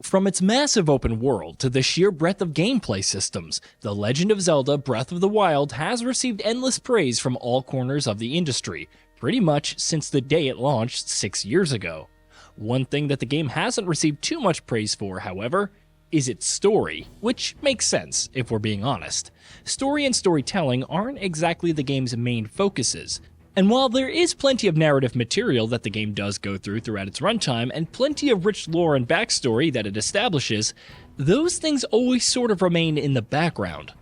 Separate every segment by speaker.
Speaker 1: From its massive open world to the sheer breadth of gameplay systems, The Legend of Zelda Breath of the Wild has received endless praise from all corners of the industry, pretty much since the day it launched 6 years ago. One thing that the game hasn't received too much praise for, however, is its story, which makes sense if we're being honest. Story and storytelling aren't exactly the game's main focuses, and while there is plenty of narrative material that the game does go through throughout its runtime and plenty of rich lore and backstory that it establishes, those things always sort of remain in the background.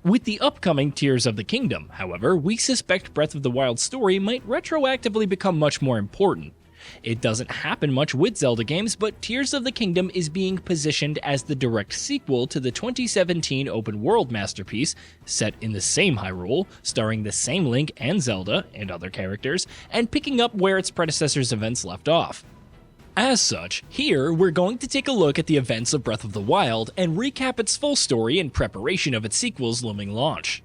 Speaker 1: With the upcoming Tears of the Kingdom, however, we suspect Breath of the Wild's story might retroactively become much more important. It doesn't happen much with Zelda games, but Tears of the Kingdom is being positioned as the direct sequel to the 2017 open-world masterpiece, set in the same Hyrule, starring the same Link and Zelda and other characters, and picking up where its predecessor's events left off. As such, here we're going to take a look at the events of Breath of the Wild and recap its full story in preparation of its sequel's looming launch.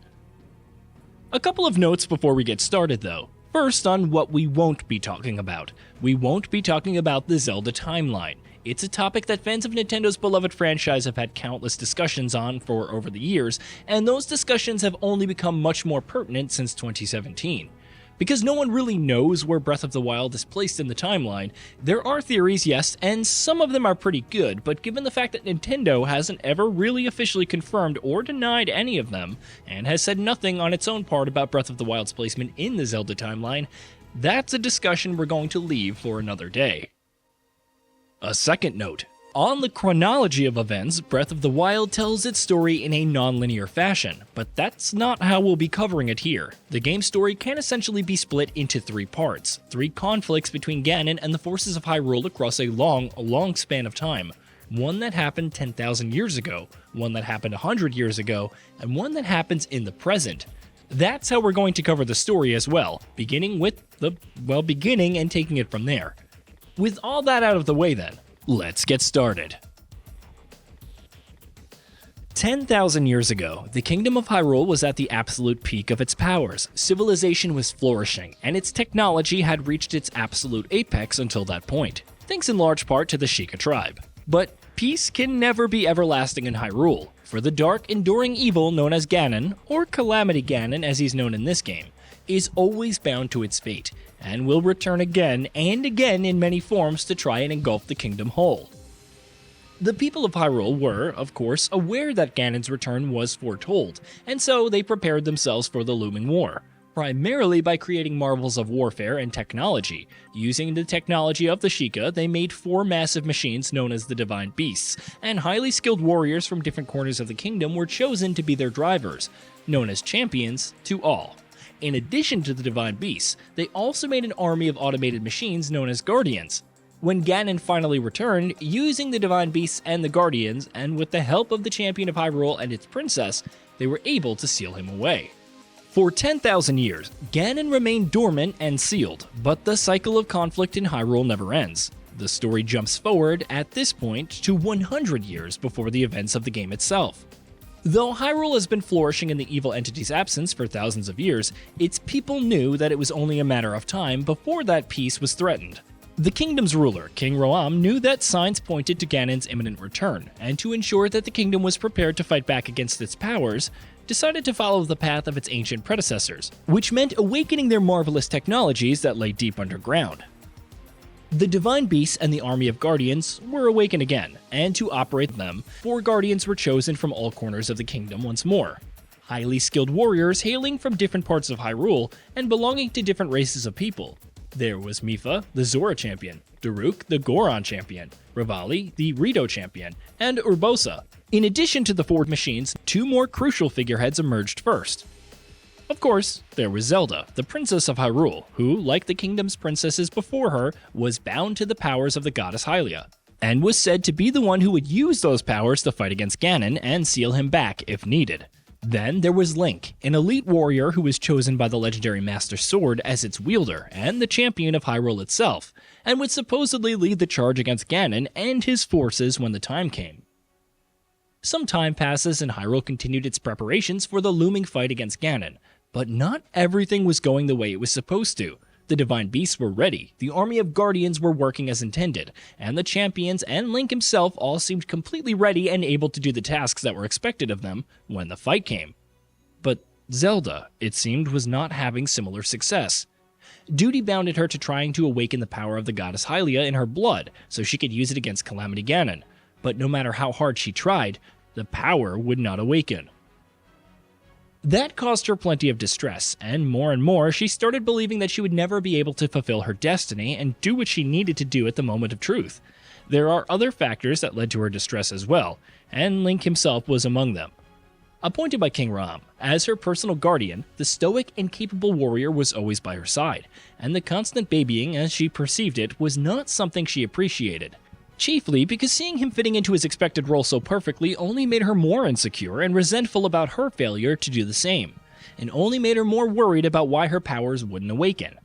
Speaker 1: A couple of notes before we get started though. First, on what we won't be talking about. We won't be talking about the Zelda timeline. It's a topic that fans of Nintendo's beloved franchise have had countless discussions on for over the years, and those discussions have only become much more pertinent since 2017. Because no one really knows where Breath of the Wild is placed in the timeline, there are theories, yes, and some of them are pretty good, but given the fact that Nintendo hasn't ever really officially confirmed or denied any of them, and has said nothing on its own part about Breath of the Wild's placement in the Zelda timeline, that's a discussion we're going to leave for another day. A second note. On the chronology of events, Breath of the Wild tells its story in a non-linear fashion, but that's not how we'll be covering it here. The game's story can essentially be split into 3 parts, 3 conflicts between Ganon and the forces of Hyrule across a long span of time. One that happened 10,000 years ago, one that happened 100 years ago, and one that happens in the present. That's how we're going to cover the story as well, beginning and taking it from there. With all that out of the way then, let's get started. 10,000 years ago, the Kingdom of Hyrule was at the absolute peak of its powers. Civilization was flourishing, and its technology had reached its absolute apex until that point, thanks in large part to the Sheikah tribe. But peace can never be everlasting in Hyrule, for the dark, enduring evil known as Ganon, or Calamity Ganon as he's known in this game, is always bound to its fate, and will return again and again in many forms to try and engulf the kingdom whole. The people of Hyrule were, of course, aware that Ganon's return was foretold, and so they prepared themselves for the looming war, primarily by creating marvels of warfare and technology. Using the technology of the Sheikah, they made 4 massive machines known as the Divine Beasts, and highly skilled warriors from different corners of the kingdom were chosen to be their drivers, known as champions to all. In addition to the Divine Beasts, they also made an army of automated machines known as Guardians. When Ganon finally returned, using the Divine Beasts and the Guardians, and with the help of the Champion of Hyrule and its princess, they were able to seal him away. For 10,000 years, Ganon remained dormant and sealed, but the cycle of conflict in Hyrule never ends. The story jumps forward, at this point, to 100 years before the events of the game itself. Though Hyrule has been flourishing in the evil entity's absence for thousands of years, its people knew that it was only a matter of time before that peace was threatened. The kingdom's ruler, King Roam, knew that signs pointed to Ganon's imminent return, and to ensure that the kingdom was prepared to fight back against its powers, decided to follow the path of its ancient predecessors, which meant awakening their marvelous technologies that lay deep underground. The Divine Beasts and the army of Guardians were awakened again, and to operate them, 4 Guardians were chosen from all corners of the kingdom once more. Highly skilled warriors hailing from different parts of Hyrule and belonging to different races of people. There was Mipha, the Zora champion, Daruk, the Goron champion, Revali, the Rito champion, and Urbosa. In addition to the 4 machines, 2 more crucial figureheads emerged first. Of course, there was Zelda, the princess of Hyrule, who, like the kingdom's princesses before her, was bound to the powers of the goddess Hylia, and was said to be the one who would use those powers to fight against Ganon and seal him back if needed. Then there was Link, an elite warrior who was chosen by the legendary Master Sword as its wielder and the champion of Hyrule itself, and would supposedly lead the charge against Ganon and his forces when the time came. Some time passes and Hyrule continued its preparations for the looming fight against Ganon, but not everything was going the way it was supposed to. The divine beasts were ready, the army of guardians were working as intended, and the champions and Link himself all seemed completely ready and able to do the tasks that were expected of them when the fight came. But Zelda, it seemed, was not having similar success. Duty bounded her to trying to awaken the power of the goddess Hylia in her blood so she could use it against Calamity Ganon, but no matter how hard she tried, the power would not awaken. That caused her plenty of distress, and more she started believing that she would never be able to fulfill her destiny and do what she needed to do at the moment of truth. There are other factors that led to her distress as well, and Link himself was among them. Appointed by King Rom as her personal guardian, the stoic and capable warrior was always by her side, and the constant babying, as she perceived it, was not something she appreciated. Chiefly because seeing him fitting into his expected role so perfectly only made her more insecure and resentful about her failure to do the same, and only made her more worried about why her powers wouldn't awaken.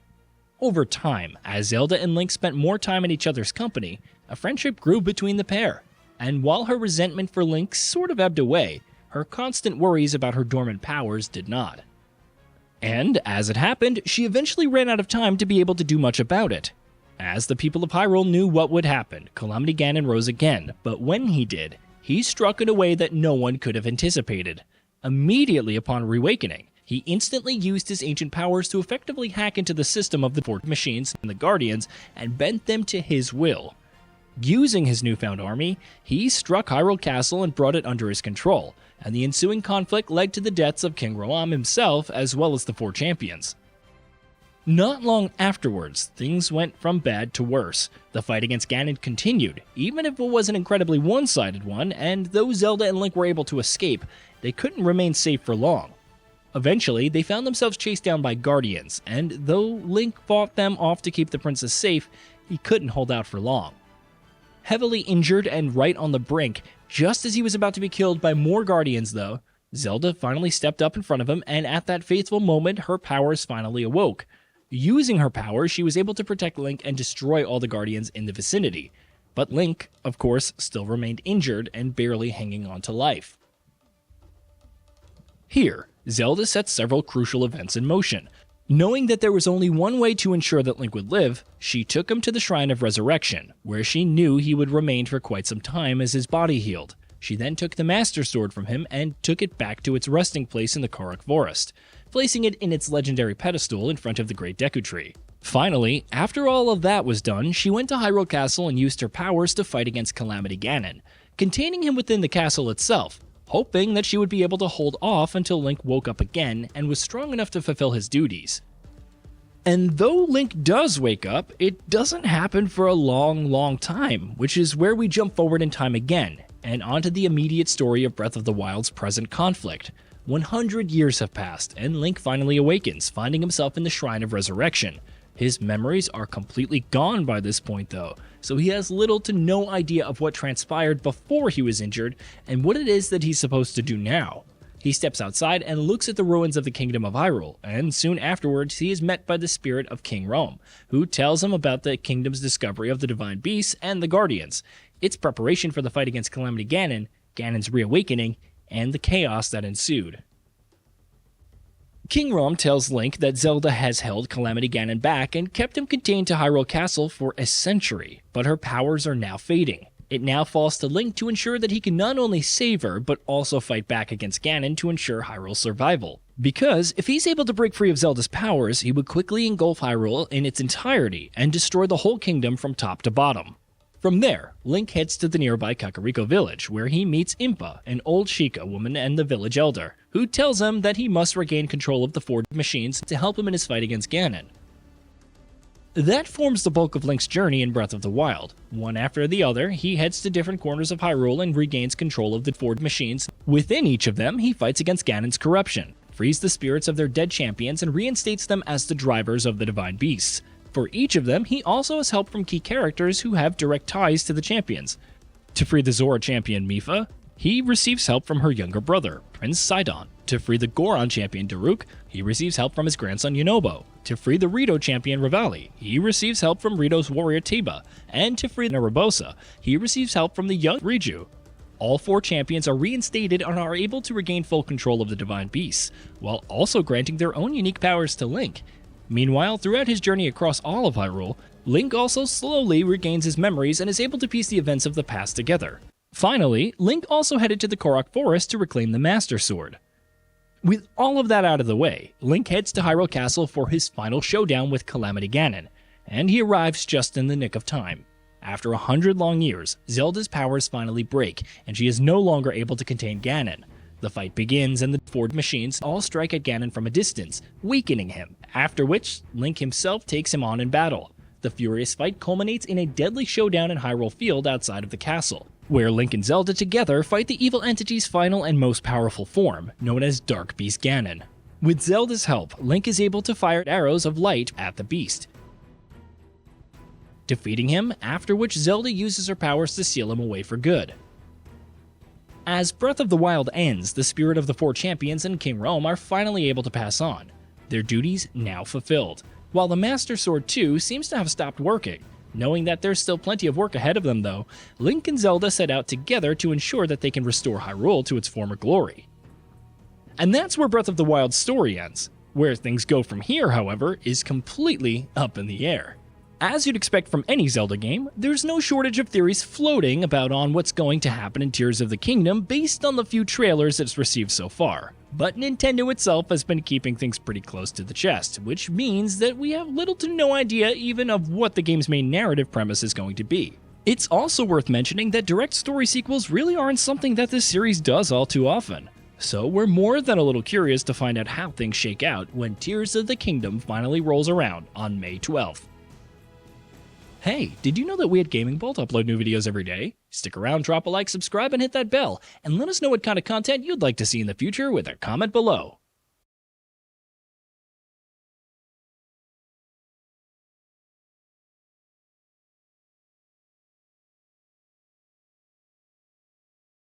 Speaker 1: Over time, as Zelda and Link spent more time in each other's company, a friendship grew between the pair, and while her resentment for Link sort of ebbed away, her constant worries about her dormant powers did not. And, as it happened, she eventually ran out of time to be able to do much about it. As the people of Hyrule knew what would happen, Calamity Ganon rose again, but when he did, he struck in a way that no one could have anticipated. Immediately upon reawakening, he instantly used his ancient powers to effectively hack into the system of the four machines and the Guardians and bent them to his will. Using his newfound army, he struck Hyrule Castle and brought it under his control, and the ensuing conflict led to the deaths of King Roam himself as well as the four champions. Not long afterwards, things went from bad to worse. The fight against Ganon continued, even if it was an incredibly one-sided one, and though Zelda and Link were able to escape, they couldn't remain safe for long. Eventually, they found themselves chased down by Guardians, and though Link fought them off to keep the princess safe, he couldn't hold out for long. Heavily injured and right on the brink, just as he was about to be killed by more Guardians though, Zelda finally stepped up in front of him, and at that fateful moment, her powers finally awoke. Using her powers, she was able to protect Link and destroy all the Guardians in the vicinity. But Link, of course, still remained injured and barely hanging on to life. Here, Zelda set several crucial events in motion. Knowing that there was only one way to ensure that Link would live, she took him to the Shrine of Resurrection, where she knew he would remain for quite some time as his body healed. She then took the Master Sword from him and took it back to its resting place in the Korok Forest, placing it in its legendary pedestal in front of the Great Deku Tree. Finally, after all of that was done, she went to Hyrule Castle and used her powers to fight against Calamity Ganon, containing him within the castle itself, hoping that she would be able to hold off until Link woke up again and was strong enough to fulfill his duties. And though Link does wake up, it doesn't happen for a long time, which is where we jump forward in time again, and onto the immediate story of Breath of the Wild's present conflict. 100 years have passed, and Link finally awakens, finding himself in the Shrine of Resurrection. His memories are completely gone by this point though, so he has little to no idea of what transpired before he was injured and what it is that he's supposed to do now. He steps outside and looks at the ruins of the Kingdom of Hyrule, and soon afterwards he is met by the spirit of King Rome, who tells him about the kingdom's discovery of the divine beasts and the Guardians, its preparation for the fight against Calamity Ganon, Ganon's reawakening, and the chaos that ensued. King Rom tells Link that Zelda has held Calamity Ganon back and kept him contained to Hyrule Castle for a century, but her powers are now fading. It now falls to Link to ensure that he can not only save her, but also fight back against Ganon to ensure Hyrule's survival. Because if he's able to break free of Zelda's powers, he would quickly engulf Hyrule in its entirety and destroy the whole kingdom from top to bottom. From there, Link heads to the nearby Kakariko village, where he meets Impa, an old Sheikah woman and the village elder, who tells him that he must regain control of the four machines to help him in his fight against Ganon. That forms the bulk of Link's journey in Breath of the Wild. One after the other, he heads to different corners of Hyrule and regains control of the four machines. Within each of them, he fights against Ganon's corruption, frees the spirits of their dead champions, and reinstates them as the drivers of the divine beasts. For each of them, he also has help from key characters who have direct ties to the champions. To free the Zora champion Mipha, he receives help from her younger brother, Prince Sidon. To free the Goron champion Daruk, he receives help from his grandson Yunobo. To free the Rito champion Rivali, he receives help from Rito's warrior Tiba. And to free Narabosa, he receives help from the young Riju. All four champions are reinstated and are able to regain full control of the divine beasts, while also granting their own unique powers to Link. Meanwhile, throughout his journey across all of Hyrule, Link also slowly regains his memories and is able to piece the events of the past together. Finally, Link also headed to the Korok Forest to reclaim the Master Sword. With all of that out of the way, Link heads to Hyrule Castle for his final showdown with Calamity Ganon, and he arrives just in the nick of time. After 100 long years, Zelda's powers finally break, and she is no longer able to contain Ganon. The fight begins, and the Ford machines all strike at Ganon from a distance, weakening him, after which Link himself takes him on in battle. The furious fight culminates in a deadly showdown in Hyrule Field outside of the castle, where Link and Zelda together fight the evil entity's final and most powerful form, known as Dark Beast Ganon. With Zelda's help, Link is able to fire arrows of light at the beast, defeating him, after which Zelda uses her powers to seal him away for good. As Breath of the Wild ends, the spirit of the four champions and King Rhoam are finally able to pass on, their duties now fulfilled, while the Master Sword 2 seems to have stopped working. Knowing that there's still plenty of work ahead of them though, Link and Zelda set out together to ensure that they can restore Hyrule to its former glory. And that's where Breath of the Wild's story ends. Where things go from here, however, is completely up in the air. As you'd expect from any Zelda game, there's no shortage of theories floating about on what's going to happen in Tears of the Kingdom based on the few trailers it's received so far. But Nintendo itself has been keeping things pretty close to the chest, which means that we have little to no idea even of what the game's main narrative premise is going to be. It's also worth mentioning that direct story sequels really aren't something that this series does all too often. So we're more than a little curious to find out how things shake out when Tears of the Kingdom finally rolls around on May 12th. Hey, did you know that we at GamingBolt upload new videos every day? Stick around, drop a like, subscribe, and hit that bell, and let us know what kind of content you'd like to see in the future with a comment below.